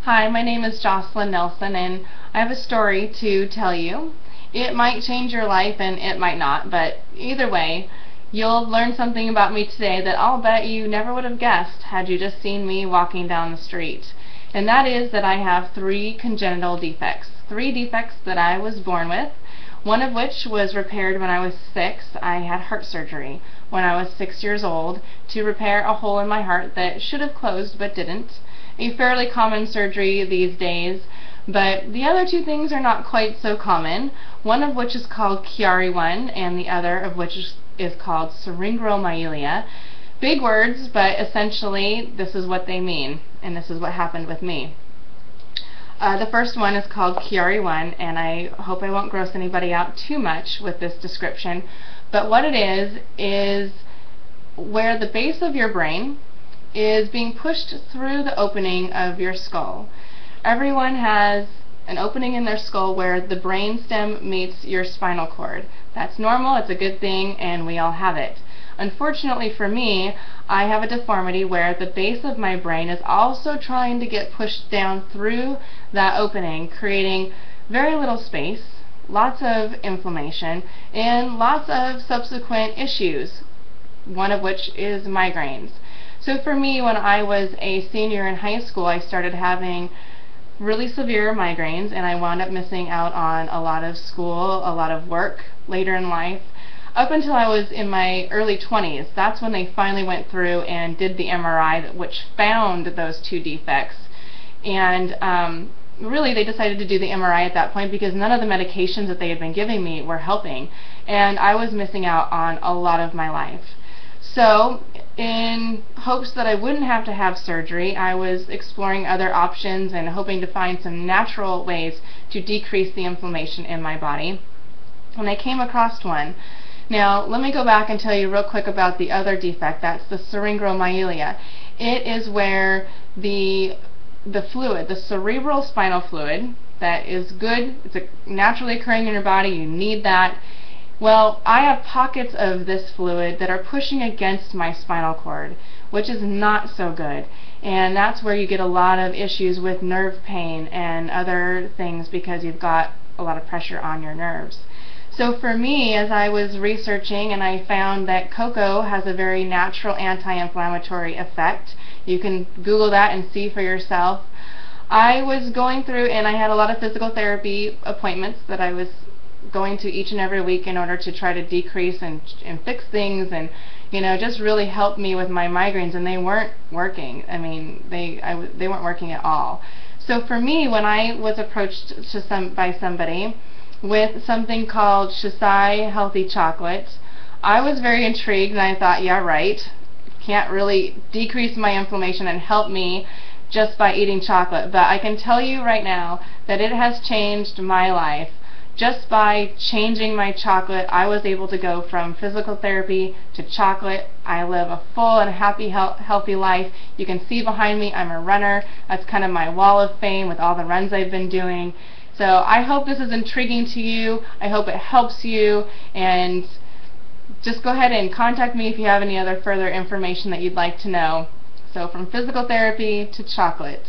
Hi, my name is Jocelyn Nelson, and I have a story to tell you. It might change your life and it might not, but either way, you'll learn something about me today that I'll bet you never would have guessed had you just seen me walking down the street. And that is that I have three congenital defects. Three defects that I was born with, one of which was repaired when I was 6. I had heart surgery when I was 6 years old to repair a hole in my heart that should have closed but didn't. A fairly common surgery these days, but the other two things are not quite so common, one of which is called Chiari-1 and the other of which is called syringomyelia. Big words, but essentially this is what they mean, and this is what happened with me. The first one is called Chiari-1, and I hope I won't gross anybody out too much with this description, but what it is where the base of your brain is being pushed through the opening of your skull. Everyone has an opening in their skull where the brain stem meets your spinal cord. That's normal, it's a good thing, and we all have it. Unfortunately for me, I have a deformity where the base of my brain is also trying to get pushed down through that opening, creating very little space, lots of inflammation, and lots of subsequent issues, one of which is migraines. So for me, when I was a senior in high school, I started having really severe migraines, and I wound up missing out on a lot of school, a lot of work later in life. Up until I was in my early 20s, that's when they finally went through and did the MRI, which found those two defects. And really they decided to do the MRI at that point because none of the medications that they had been giving me were helping, and I was missing out on a lot of my life. So, in hopes that I wouldn't have to have surgery, I was exploring other options and hoping to find some natural ways to decrease the inflammation in my body. And I came across one. Now, let me go back and tell you real quick about the other defect. That's the syringomyelia. It is where the fluid, the cerebral spinal fluid, that is good, it's naturally occurring in your body, you need that. Well, I have pockets of this fluid that are pushing against my spinal cord, which is not so good. And that's where you get a lot of issues with nerve pain and other things because you've got a lot of pressure on your nerves. So for me, as I was researching, and I found that cocoa has a very natural anti-inflammatory effect. You can Google that and see for yourself. I was going through, and I had a lot of physical therapy appointments that I was going to each and every week in order to try to decrease and fix things and just really help me with my migraines, and they weren't working. I mean, they weren't working at all. So for me, when I was approached by somebody with something called Shisai Healthy Chocolate, I was very intrigued, and I thought, yeah, right, can't really decrease my inflammation and help me just by eating chocolate, but I can tell you right now that it has changed my life. Just by changing my chocolate, I was able to go from physical therapy to chocolate. I live a full and happy, healthy life. You can see behind me, I'm a runner. That's kind of my wall of fame with all the runs I've been doing. So I hope this is intriguing to you. I hope it helps you, and just go ahead and contact me if you have any other further information that you'd like to know. So from physical therapy to chocolate.